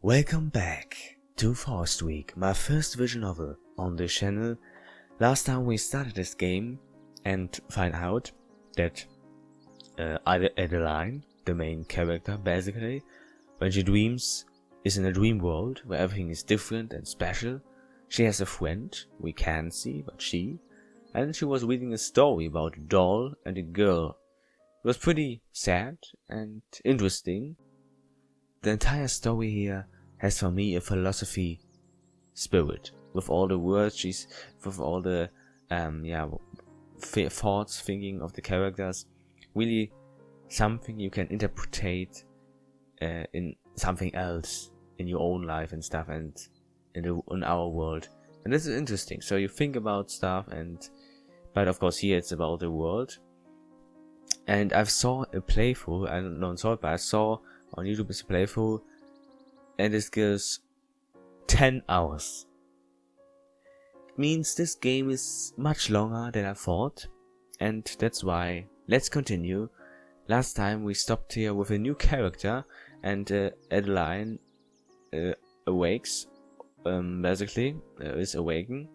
Welcome back to Fallstreak, my first visual novel on this channel. Last time we started this game and find out that Adeline, the main character basically, when she dreams, is in a dream world where everything is different and special. She has a friend we can't see, but she was reading a story about a doll and a girl. It was pretty sad and interesting. The entire story here has for me a philosophy spirit, with all the words with all the thoughts, thinking of the characters. Really something you can interpret in something else in your own life and stuff, and in our world. And this is interesting. So you think about stuff, but of course here it's about the world. And I saw a playthrough, I don't know, but I saw on YouTube is a playthrough, and this goes 10 hours. It means this game is much longer than I thought, and that's why let's continue. Last time we stopped here with a new character, and Adeline awakes, basically, is awakened,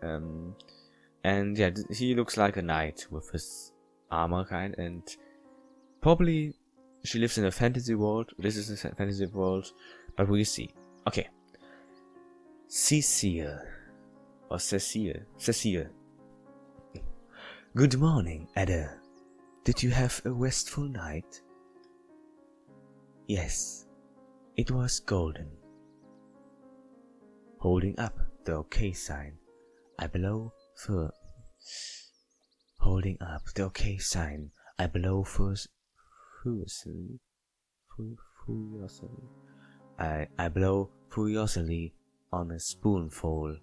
and yeah, he looks like a knight with his armor kind, and probably she lives in a fantasy world. This is a fantasy world, but we'll see. Okay. Cecile. Good morning, Ada. Did you have a restful night? Yes, it was golden. Holding up the OK sign, I blow for... Holding up the OK sign, I blow furiously. I blow furiously on a spoonful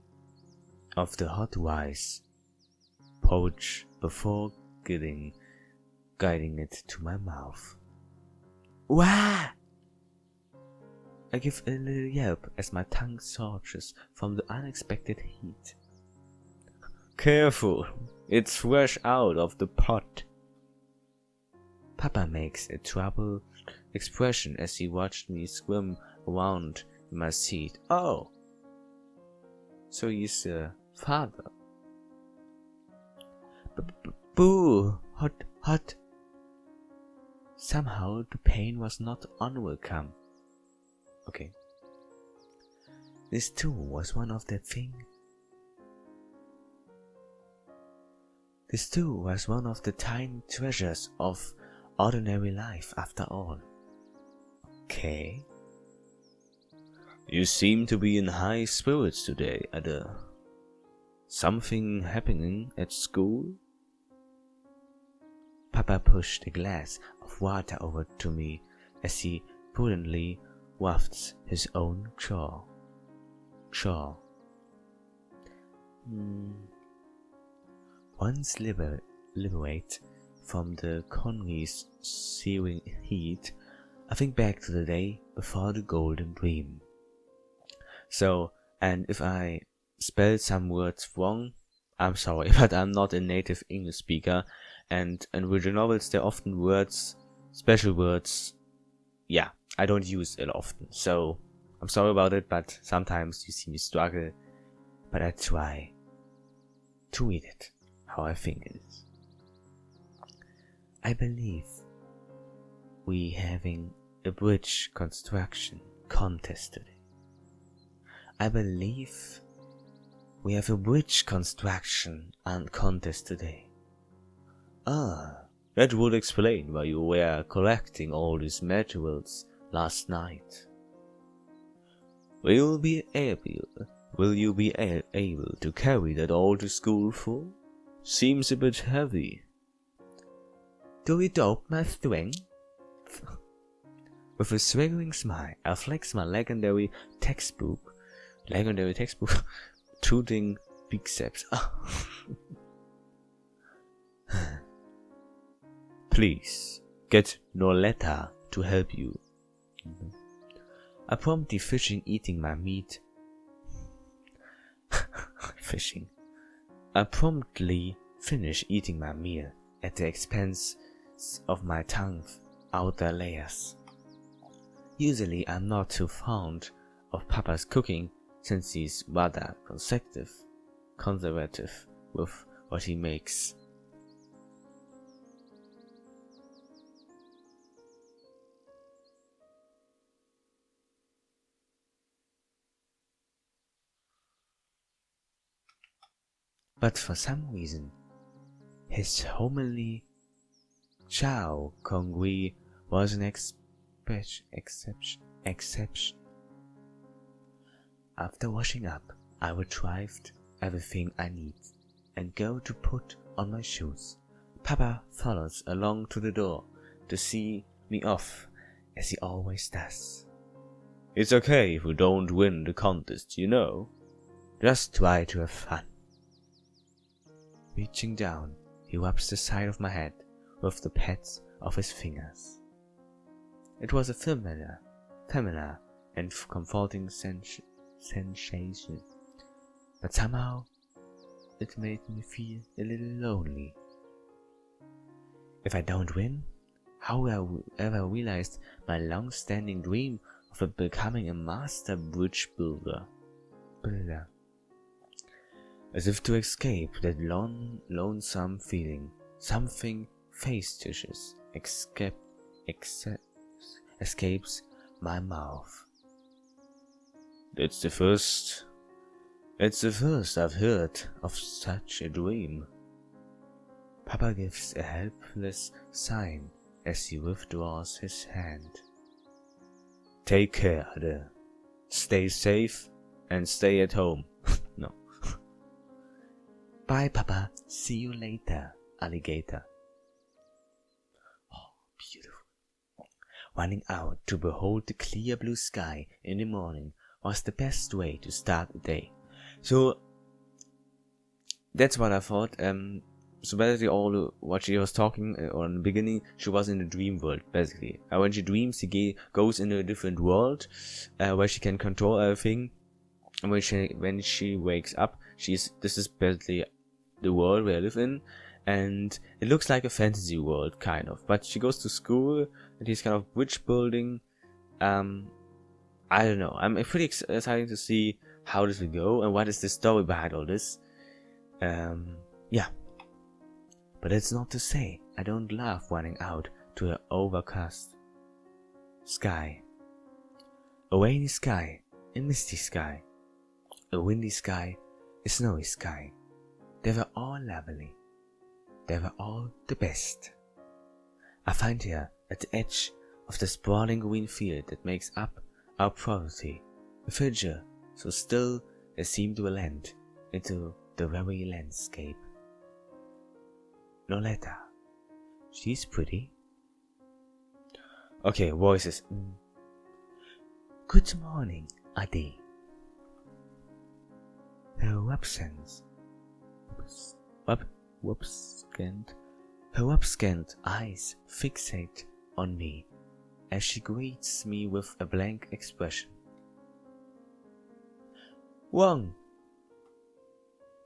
of the hot rice porridge before guiding it to my mouth. Wah! I give a little yelp as my tongue surges from the unexpected heat. Careful, it's fresh out of the pot. Papa makes a troubled expression as he watched me swim around in my seat. Oh, so he's a father. Boo! Hot. Somehow the pain was not unwelcome. Okay. This too was one of the tiny treasures of ordinary life after all. Okay. You seem to be in high spirits today, Ada. Something happening at school? Papa pushed a glass of water over to me as he prudently wafts his own chaw. Once liberate from the Conry's searing heat, I think back to the day before the golden dream. So, and if I spelled some words wrong, I'm sorry, but I'm not a native English speaker, and in visual novels there are often words, special words, yeah, I don't use it often, so I'm sorry about it, but sometimes you see me struggle, but I try to read it how I think it is. I believe we having a bridge construction contest today. I believe we have a bridge construction contest today. Ah, that would explain why you were collecting all these materials last night. Will you be able to carry that all to school full? Seems a bit heavy. Do you doubt my strength? With a swaggering smile, I flex my legendary textbook, tooting biceps. Please, get Noletta to help you. I promptly eating my meat. I promptly finish eating my meal at the expense of my tongue's outer layers. Usually I'm not too fond of Papa's cooking since he's rather conservative with what he makes. But for some reason, his homely chow congui was an exception. After washing up, I retrieved everything I need and go to put on my shoes. Papa follows along to the door to see me off, as he always does. It's okay if you don't win the contest, you know. Just try to have fun. Reaching down, he rubs the side of my head with the pads of his fingers. It was a familiar and comforting sensation, but somehow it made me feel a little lonely. If I don't win, how will I ever realize my long-standing dream of becoming a master bridge builder? As if to escape that lonesome feeling, something facetious escapes my mouth. It's the first I've heard of such a dream. Papa gives a helpless sign as he withdraws his hand. Take care, Ade. Stay safe and stay at home. No. Bye, Papa. See you later, alligator. Oh, beautiful. Running out to behold the clear blue sky in the morning was the best way to start the day. So that's what I thought. So basically all what she was talking or in the beginning, she was in the dream world basically. When she dreams, she goes into a different world where she can control everything. And when she wakes up, this is basically the world we live in, and it looks like a fantasy world kind of. But she goes to school and he's kind of witch building. I don't know. I'm pretty excited to see how this will go and what is the story behind all this. Yeah. But it's not to say I don't love running out to an overcast sky. A rainy sky, a misty sky, a windy sky, a snowy sky. They were all lovely. They were all the best. I find here at the edge of the sprawling green field that makes up our property a figure so still they seem to blend into the very landscape. Noletta. She's pretty. Okay, voices. Good morning, Ade. Her upscant eyes fixate on me as she greets me with a blank expression. Wrong!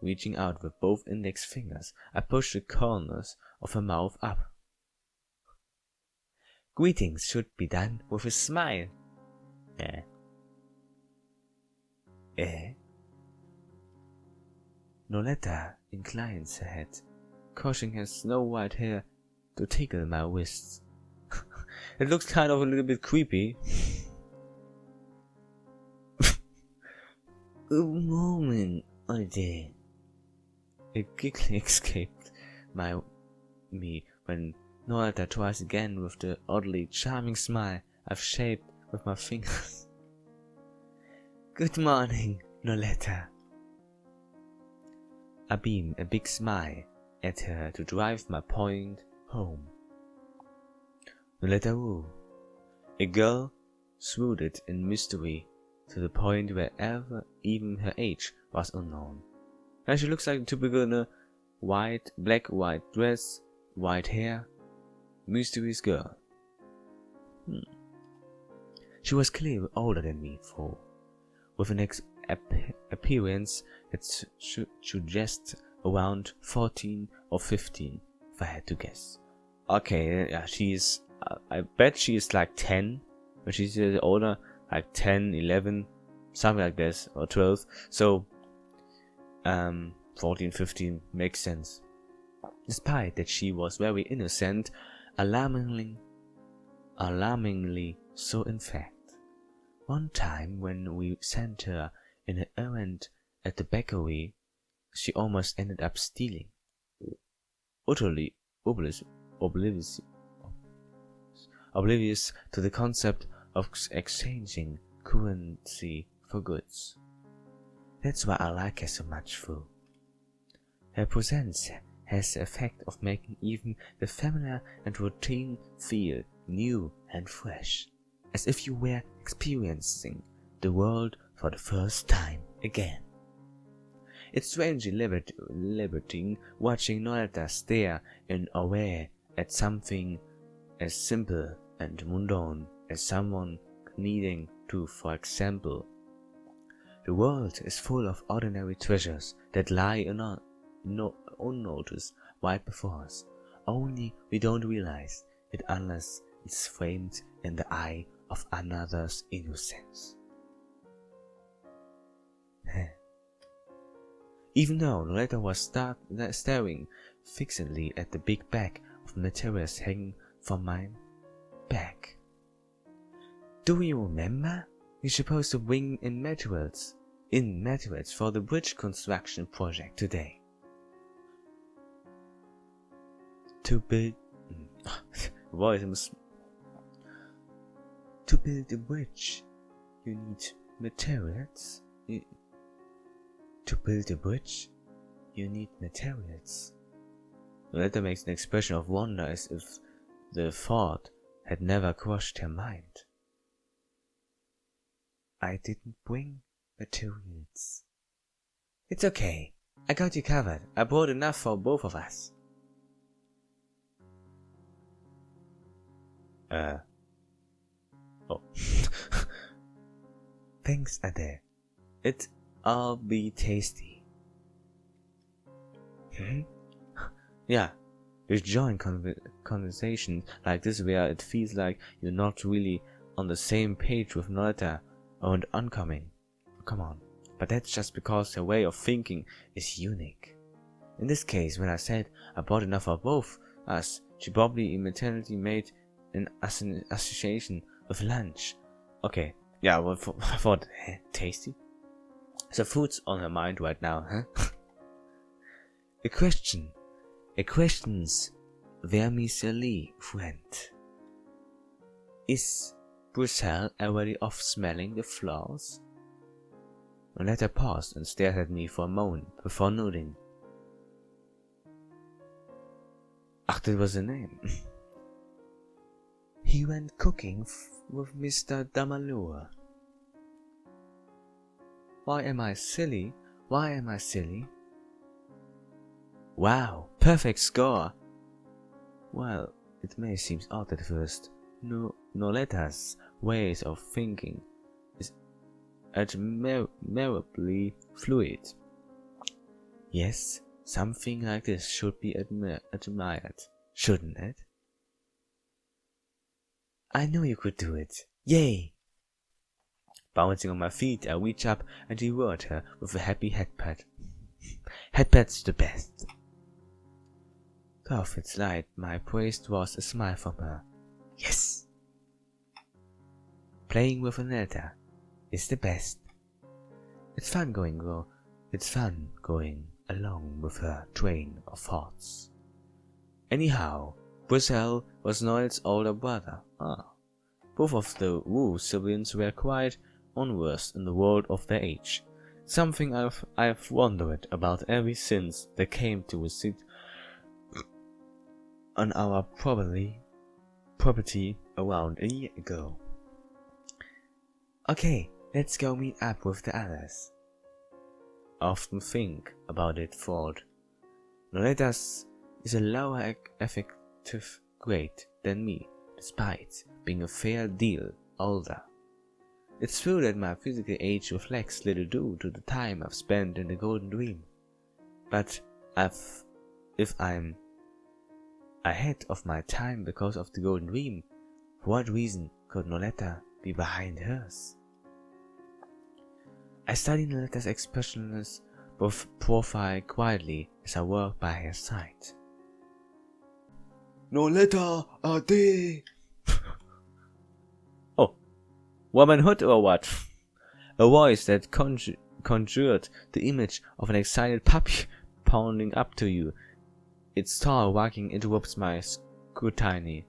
Reaching out with both index fingers, I push the corners of her mouth up. Greetings should be done with a smile. Noletta inclines her head, causing her snow-white hair to tickle my wrists. It looks kind of a little bit creepy. A moment, Ade. A giggle escaped me when Noletta tries again with the oddly charming smile I've shaped with my fingers. Good morning, Noletta. I beam a big smile at her to drive my point home. Noletta woo. A girl swooned in mystery to the point where even her age was unknown. And she looks like a typical black-white dress, white hair, mysterious girl. She was clearly older than me, for with an appearance that suggests around 14 or 15, if I had to guess. Okay, yeah, she's. I bet she is like 10, but she's older, like 10, 11. something like this, or 12. So 14, 15 makes sense. Despite that she was very innocent, alarmingly so in fact. One time when we sent her in an errand at the bakery, she almost ended up stealing. Utterly oblivious to the concept of exchanging currency for goods. That's why I like her so much, Fu. Her presence has the effect of making even the familiar and routine feel new and fresh, as if you were experiencing the world for the first time again. It's strangely liberating watching Noleta stare in awe at something as simple and mundane as someone needing to, for example. The world is full of ordinary treasures that lie unnoticed right before us, only we don't realize it unless it's framed in the eye of another's innocence. Even though Noleta was staring fixedly at the big bag of materials hanging from my back. Do you remember? We're supposed to bring in materials for the bridge construction project today. To build to build a bridge, you need materials. To build a bridge, you need materials. The letter makes an expression of wonder as if the thought had never crossed her mind. I didn't bring materials. It's okay. I got you covered. I brought enough for both of us. Oh. Thanks, Ade. It'll be tasty. Yeah, you join conversation like this where it feels like you're not really on the same page with Noleta and oncoming. Come on, but that's just because her way of thinking is unique. In this case, when I said I bought enough for both us, she probably immediately made an association with lunch. Okay, yeah, well, I thought, tasty? The food's on her mind right now, huh? A question's vermicelli, friend. Is Brussels already off smelling the flowers? Noleta paused and stared at me for a moment before nodding. Ach, that was the name. He went cooking with Mr. Damalure. Why am I silly? Wow, perfect score! Well, it may seem odd at first. Noleta's ways of thinking is admirably fluid. Yes, something like this should be admired, shouldn't it? I knew you could do it. Yay! Bouncing on my feet, I reach up and reward her with a happy head pat. Head pat's the best. Though its light, my praise was a smile from her. Yes! Playing with Noleta is the best. It's fun going along with her train of thoughts. Anyhow, Brussels was Noel's older brother. Both of the Wu siblings were quite unversed in the world of their age, something I've wondered about ever since they came to visit on our property around a year ago. Okay, let's go meet up with the others. I often think about it, thought. Noleta's is a lower affective grade than me, despite being a fair deal older. It's true that my physical age reflects little due to the time I've spent in the Golden Dream, but if I'm ahead of my time because of the Golden Dream, for what reason could Noleta be behind hers? I study Noletta's expressionless profile quietly as I work by her side. Noletta, ade! Oh, womanhood or what? A voice that conjured the image of an excited puppy pounding up to you. Its tall barking interrupts my scrutiny.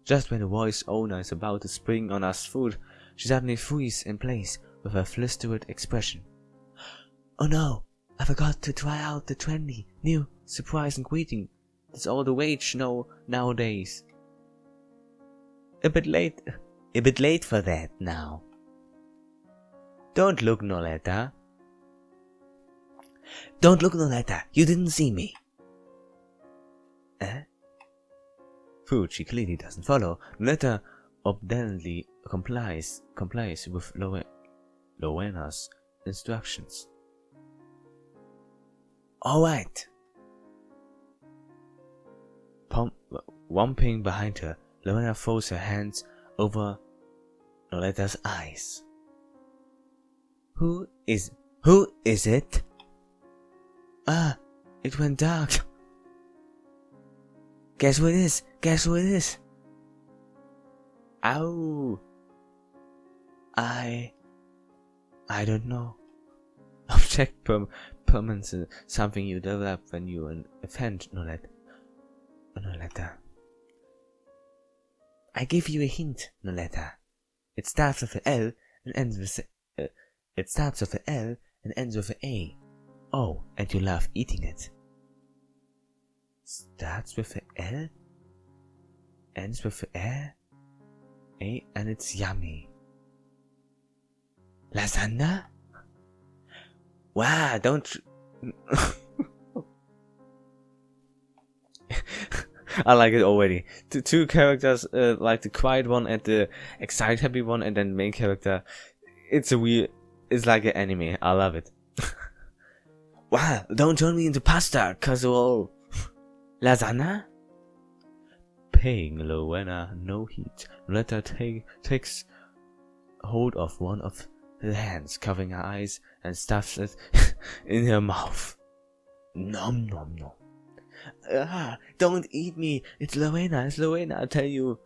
Just when the voice owner is about to spring on us food, she suddenly freezes in place with a flustered expression. Oh no, I forgot to try out the trendy, new, surprising greeting that's all the rage nowadays. A bit late for that now. Don't look, Noletta. Don't look, Noletta, you didn't see me. Food she clearly doesn't follow. Noletta obediently complies with Lowena's instructions. Alright. Wumping behind her, Lowena folds her hands over Noletta's eyes. Who is it? Ah, it went dark. Guess who it is? Ow. I don't know. Object permanence is something you develop when you offend Noletta. I give you a hint, Noletta. It starts with an L and ends with an A. Oh, and you love eating it. Starts with an L, ends with an A, and it's yummy. Lasagna? Wow, don't... I like it already. The two characters, like the quiet one and the excited happy one, and then the main character. It's like an anime. I love it. Wow, don't turn me into pasta, casual. Lasagna? Paying Lowena no heed, Noletta takes hold of one of her hands, covering her eyes, and stuffs it in her mouth. Nom nom nom. Don't eat me! It's Lowena, I tell you!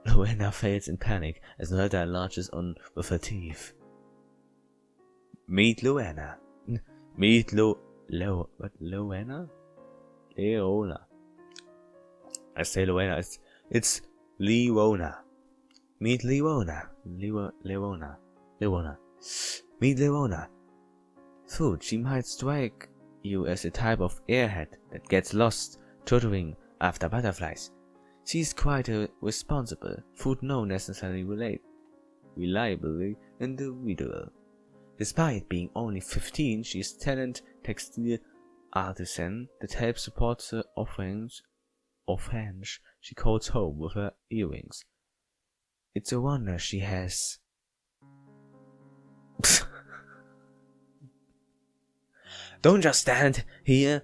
Lowena fails in panic as Noletta enlarges on with her teeth. Meet Lowena. Lowena? Leona. I say Lowena, it's Leona. Meet Leona. Leona. Meet Leona. Food, she might strike you as a type of airhead that gets lost tottering after butterflies. She's quite a responsible, food not necessarily reliably individual. Despite being only 15, she's a talented textile artisan that helps support the orphanage she calls home with her earrings. It's a wonder she has... Don't just stand there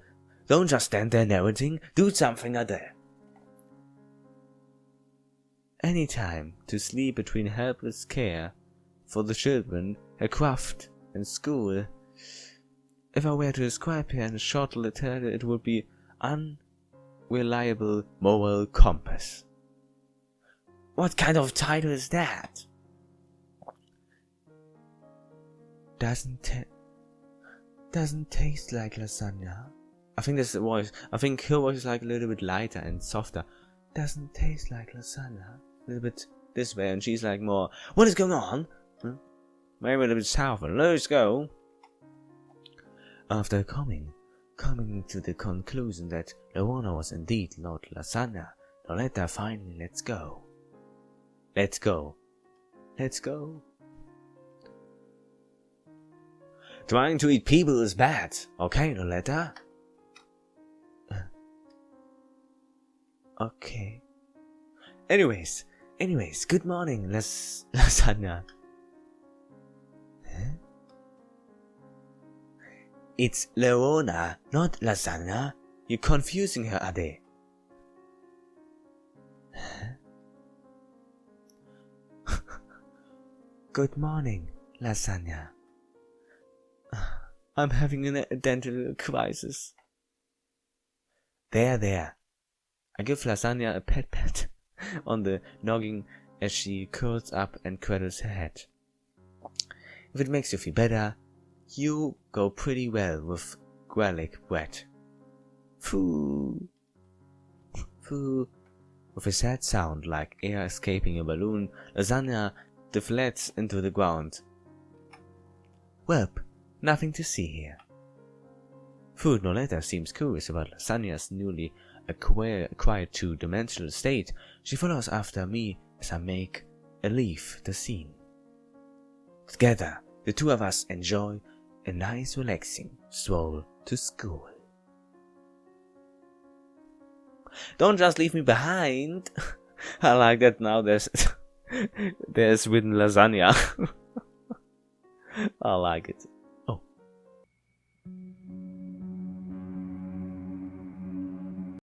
narrating, do something other. Any time to sleep between helpless care for the children, her craft, and school. If I were to describe her in a short letter, it would be unreliable moral compass. What kind of title is that? Doesn't taste like lasagna. I think that's the voice. I think her voice is like a little bit lighter and softer. Doesn't taste like lasagna. A little bit this way, and she's like more, what is going on? Maybe a little bit south, and let's go. After coming to the conclusion that Leona was indeed not lasagna, Noletta finally lets go. Let's go. Trying to eat people is bad, okay, Noletta? Okay. Anyways, good morning, lasagna. Huh? It's Leona, not lasagna. You're confusing her, Ade. Huh? Good morning, lasagna. I'm having a dental crisis. There. I give Lasagna a pat on the noggin as she curls up and cradles her head. If it makes you feel better, you go pretty well with garlic bread. Foo. Foo. With a sad sound like air escaping a balloon, Lasagna deflates into the ground. Welp, nothing to see here. Food no later seems curious about Lasagna's newly acquired two-dimensional state. She follows after me as I make a leave the scene. Together, the two of us enjoy a nice relaxing stroll to school. Don't just leave me behind. I like that now there's written lasagna. I like it.